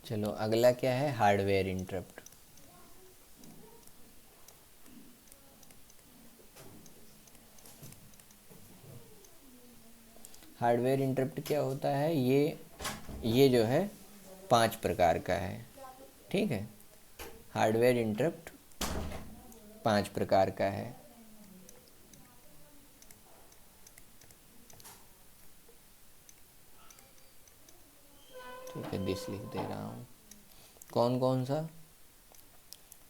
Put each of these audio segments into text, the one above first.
चलो अगला क्या है, हार्डवेयर इंटरप्ट। हार्डवेयर इंटरप्ट क्या होता है, ये जो है 5 प्रकार का है। ठीक है, हार्डवेयर इंटरप्ट 5 प्रकार का है। ठीक है, दिस लिख दे रहा हूँ। कौन कौन सा?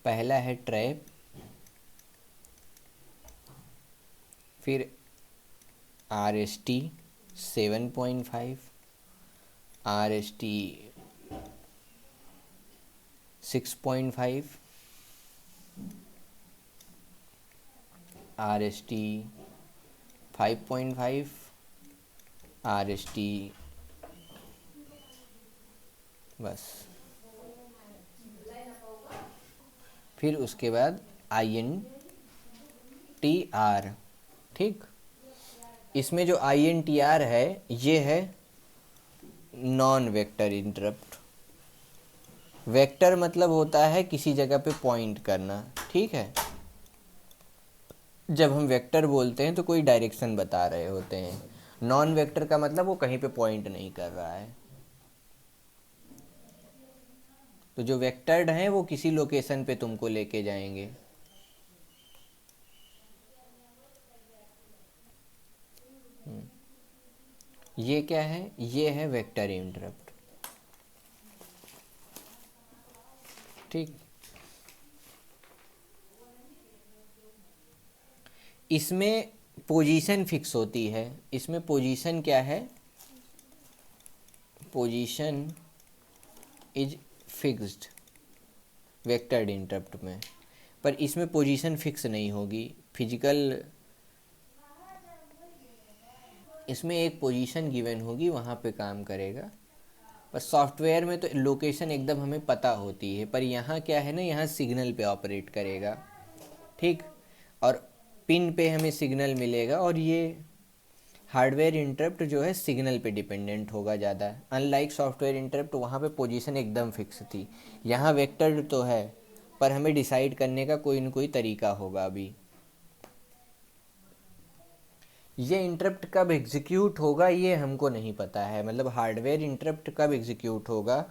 पहला है ट्रैप, फिर RST 7.5, RST 6.5, RST 5.5, RST, बस। फिर उसके बाद INTR। ठीक, इसमें जो INTR है ये है नॉन वेक्टर इंटरप्ट। वेक्टर मतलब होता है किसी जगह पे पॉइंट करना। ठीक है, जब हम वेक्टर बोलते हैं तो कोई डायरेक्शन बता रहे होते हैं। नॉन वेक्टर का मतलब वो कहीं पे पॉइंट नहीं कर रहा है। तो जो वेक्टर्ड हैं वो किसी लोकेशन पे तुमको लेके जाएंगे। ये क्या है, ये है वेक्टर इंटरप्ट। ठीक, इसमें पोजीशन फिक्स होती है। इसमें पोजीशन क्या है, position is fixed vectored interrupt में। पर इसमें पोजीशन फिक्स नहीं होगी, फिजिकल। इसमें एक पोजीशन गिवन होगी, वहाँ पे काम करेगा। पर सॉफ्टवेयर में तो लोकेशन एकदम हमें पता होती है, पर यहाँ क्या है ना, यहाँ सिग्नल पे ऑपरेट करेगा। ठीक, और पिन पे हमें सिग्नल मिलेगा। और ये हार्डवेयर इंटरप्ट जो है सिग्नल पे डिपेंडेंट होगा ज़्यादा। अनलाइक सॉफ्टवेयर इंटरप्ट, वहाँ पे पोजीशन एकदम फिक्स थी। यहाँ वेक्टर तो है, पर हमें डिसाइड करने का कोई न कोई तरीका होगा अभी। ये इंटरप्ट कब एग्जीक्यूट होगा ये हमको नहीं पता है। मतलब हार्डवेयर इंटरप्ट कब एग्जीक्यूट होगा,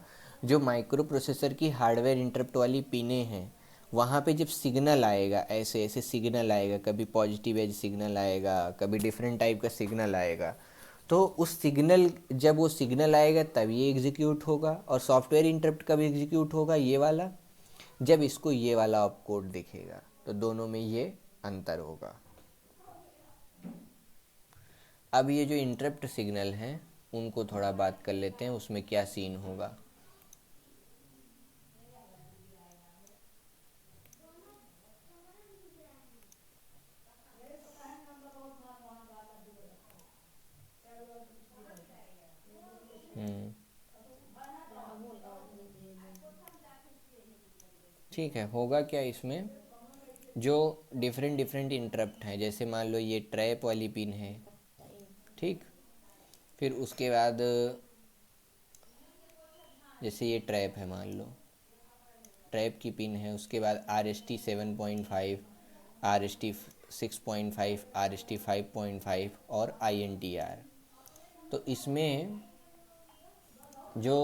जो माइक्रो प्रोसेसर की हार्डवेयर इंटरप्ट वाली पिनें हैं, वहाँ पे जब सिग्नल आएगा, ऐसे ऐसे सिग्नल आएगा, कभी पॉजिटिव एज सिग्नल आएगा, कभी डिफरेंट टाइप का सिग्नल आएगा, तो उस सिग्नल, जब वो सिग्नल आएगा तब ये एग्जीक्यूट होगा। और सॉफ्टवेयर इंटरप्ट कब एग्जीक्यूट होगा, ये वाला, जब इसको ये वाला ऑपकोड दिखेगा। तो दोनों में ये अंतर होगा। अब ये जो इंटरप्ट सिग्नल हैं उनको थोड़ा बात कर लेते हैं, उसमें क्या सीन होगा। ठीक है, होगा क्या इसमें, जो डिफरेंट डिफरेंट इंटरप्ट हैं, जैसे मान लो ये ट्रैप वाली पिन है। ठीक, फिर उसके बाद जैसे ये ट्रैप है, मान लो ट्रैप की पिन है। उसके बाद RST 7.5, RST 6.5, RST 5.5 और INTR। तो इसमें जो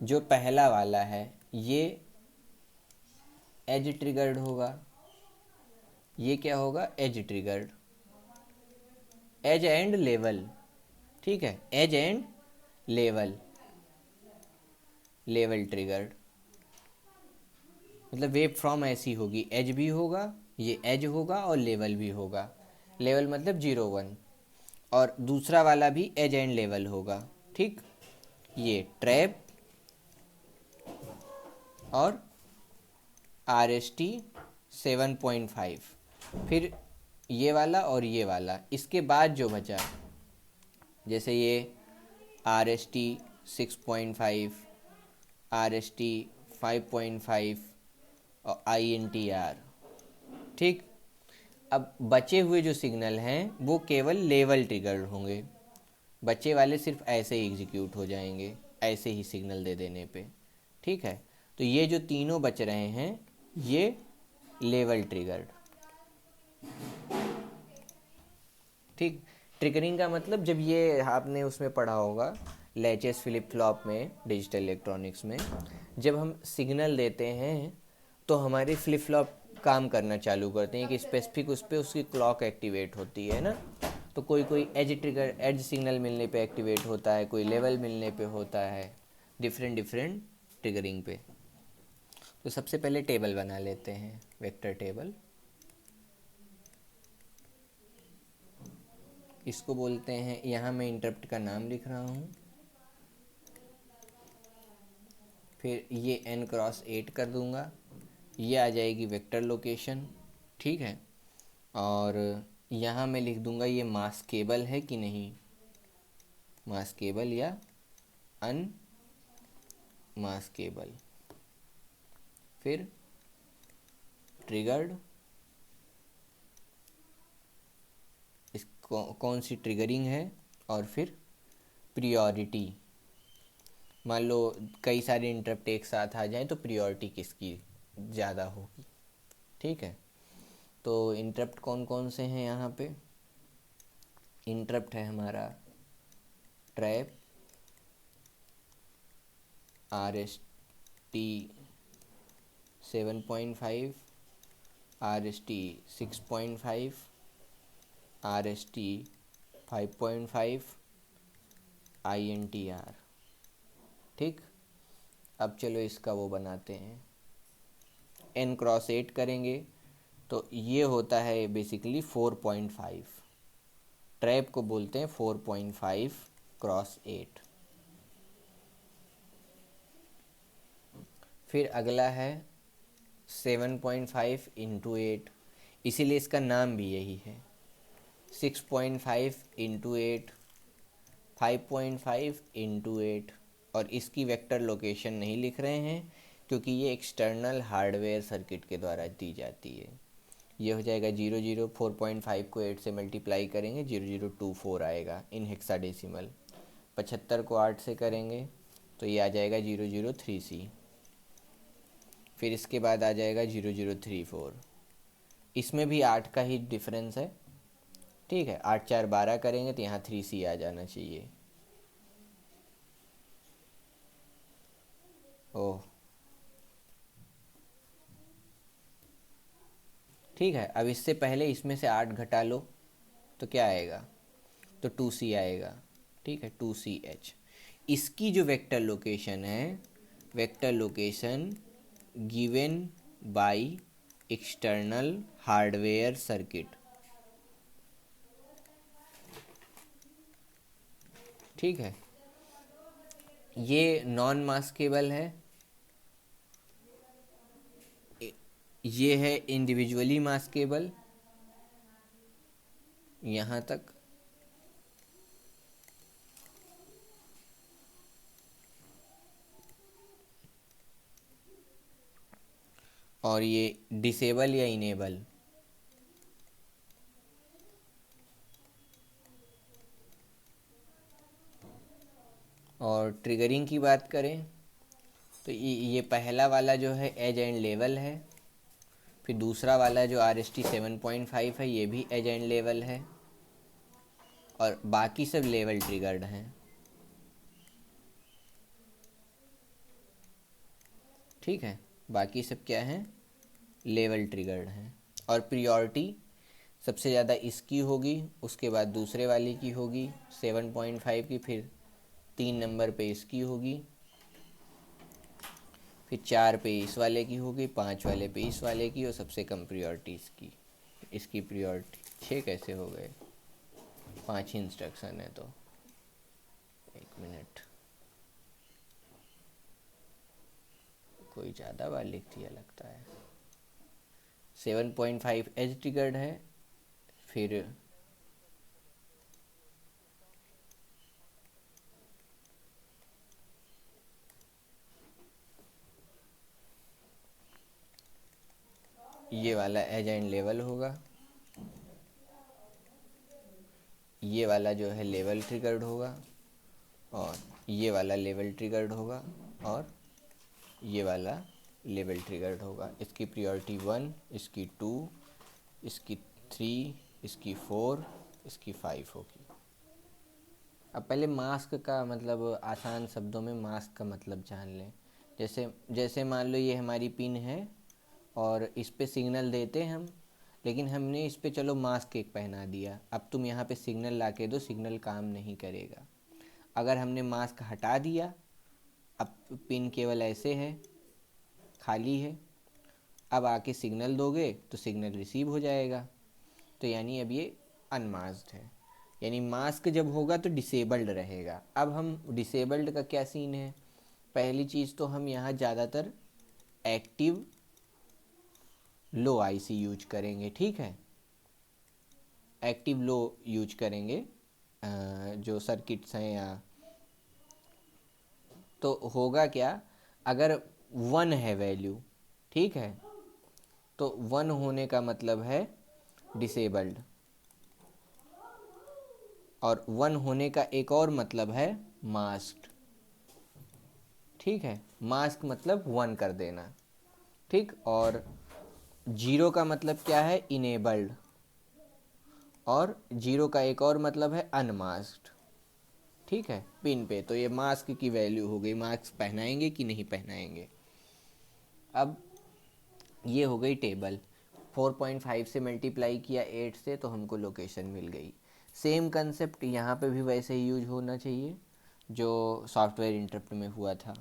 जो पहला वाला है ये एज ट्रिगर्ड होगा। ये क्या होगा, edge triggered, edge and level. ठीक है, edge and level, level triggered. मतलब वेव फ्रॉम ऐसी होगी, एज भी होगा, ये एज होगा और लेवल भी होगा। लेवल मतलब 0 1, और दूसरा वाला भी एज एंड लेवल होगा। ठीक, ये ट्रैप और RST 7.5, फिर ये वाला और ये वाला। इसके बाद जो बचा, जैसे ये RST 6.5, RST 5.5 और INTR। ठीक, अब बचे हुए जो सिग्नल हैं वो केवल लेवल ट्रिगर होंगे। बचे वाले सिर्फ ऐसे ही एग्जीक्यूट हो जाएंगे, ऐसे ही सिग्नल दे देने पे। ठीक है, तो ये जो तीनों बच रहे हैं ये लेवल ट्रिगर्ड। ठीक, ट्रिगरिंग का मतलब जब ये आपने उसमें पढ़ा होगा लैचेस फ्लिप फ्लॉप में, डिजिटल इलेक्ट्रॉनिक्स में, जब हम सिग्नल देते हैं तो हमारे फ्लिप फ्लॉप काम करना चालू करते हैं कि स्पेसिफिक उस पर उसकी क्लॉक एक्टिवेट होती है ना। तो कोई कोई एज ट्रिगर, एज सिग्नल मिलने पे एक्टिवेट होता है, कोई लेवल मिलने पे होता है, डिफरेंट डिफरेंट ट्रिगरिंग पे। तो सबसे पहले टेबल बना लेते हैं, वेक्टर टेबल। इसको बोलते हैं, यहाँ मैं इंटरप्ट का नाम लिख रहा हूँ, फिर ये n×8 कर दूंगा, ये आ जाएगी वेक्टर लोकेशन। ठीक है, और यहाँ मैं लिख दूंगा ये मास्केबल है कि नहीं, मास्केबल या अनमास्केबल। फिर ट्रिगर्ड, इस कौन सी ट्रिगरिंग है, और फिर प्रियोरिटी। मान लो कई सारे इंटरप्ट एक साथ आ जाएं तो प्रियोरिटी किसकी ज़्यादा होगी। ठीक है, तो इंटरप्ट कौन कौन से हैं यहाँ पे। इंटरप्ट है हमारा trap, RST 7.5, RST 6.5, RST 5.5, INTR। ठीक, अब चलो इसका वो बनाते हैं, n×8 करेंगे तो ये होता है बेसिकली 4.5। ट्रैप को बोलते हैं 4.5×8। फिर अगला है 7.5×8, इसीलिए इसका नाम भी यही है। 6.5×8, 5.5×8, और इसकी वेक्टर लोकेशन नहीं लिख रहे हैं क्योंकि ये एक्सटर्नल हार्डवेयर सर्किट के द्वारा दी जाती है। ये हो जाएगा 00, 4.5 को 8 से मल्टीप्लाई करेंगे 0024 आएगा इन हेक्साडेसिमल। 75 को 8 से करेंगे तो ये आ जाएगा 0030। फिर इसके बाद आ जाएगा 0034, इसमें भी 8 का ही डिफरेंस है। ठीक है, 8 4 12 करेंगे तो यहाँ 3C आ जाना चाहिए। ओह, ठीक है, अब इससे पहले इसमें से 8 घटा लो तो क्या आएगा, तो 2C आएगा। ठीक है, 2CH। इसकी जो वेक्टर लोकेशन है, vector location given by external hardware circuit. ठीक है, ये नॉन मास्केबल है, ये है इंडिविजुअली मास्केबल यहाँ तक, और ये डिसेबल या इनेबल। और ट्रिगरिंग की बात करें तो ये पहला वाला जो है एज एंड लेवल है, फिर दूसरा वाला जो RST 7.5 है ये भी एज एंड लेवल है, और बाकी सब लेवल ट्रिगर्ड हैं। ठीक है, बाकी सब क्या हैं, लेवल ट्रिगर्ड हैं। और प्रियोरिटी सबसे ज़्यादा इसकी होगी, उसके बाद दूसरे वाले की होगी 7.5 की, फिर 3 नंबर पे इसकी होगी, फिर 4 पे इस वाले की होगी, 5 वाले पे इस वाले की, और सबसे कम प्रियोरिटी इसकी। इसकी प्रियोरिटी 6 कैसे हो गए, 5 ही इंस्ट्रक्शन है तो। एक मिनट, कोई ज़्यादा बार लिख दिया लगता है। 7.5 एज ट्रिगर्ड है, फिर ये वाला एज एंड लेवल होगा, ये वाला जो है लेवल ट्रिगर्ड होगा, और ये वाला लेवल ट्रिगर्ड होगा और ये वाला लेवल ट्रिगर्ड होगा। इसकी प्रायोरिटी 1, इसकी 2, इसकी 3, इसकी 4, इसकी 5 होगी। अब पहले मास्क का मतलब आसान शब्दों में मास्क का मतलब जान लें। जैसे जैसे मान लो ये हमारी पिन है और इस पे सिग्नल देते हम, लेकिन हमने इस पे चलो मास्क एक पहना दिया। अब तुम यहाँ पे सिग्नल ला के दो, सिग्नल काम नहीं करेगा। अगर हमने मास्क हटा दिया, अब पिन केवल ऐसे है, खाली है, अब आके सिग्नल दोगे तो सिग्नल रिसीव हो जाएगा। तो यानी अब ये अनमास्क्ड है। यानी मास्क जब होगा तो डिसेबल्ड रहेगा। अब हम डिसेबल्ड का क्या सीन है? पहली चीज़ तो हम यहाँ ज़्यादातर एक्टिव लो आईसी यूज करेंगे, ठीक है। एक्टिव लो यूज करेंगे जो सर्किट्स हैं या तो होगा क्या, अगर 1 है वैल्यू, ठीक है, तो 1 होने का मतलब है डिसेबल्ड, और 1 होने का एक और मतलब है मास्क्ड, ठीक है। मास्क मतलब 1 कर देना, ठीक। और 0 का मतलब क्या है? इनेबल्ड, और 0 का एक और मतलब है अनमास्क्ड, ठीक है, पिन पे। तो ये मास्क की वैल्यू हो गई, मास्क पहनाएंगे कि नहीं पहनाएंगे। अब ये हो गई टेबल। 4.5 से मल्टीप्लाई किया 8 से तो हमको लोकेशन मिल गई। सेम कंसेप्ट यहाँ पे भी वैसे ही यूज होना चाहिए जो सॉफ्टवेयर इंटरप्ट में हुआ था।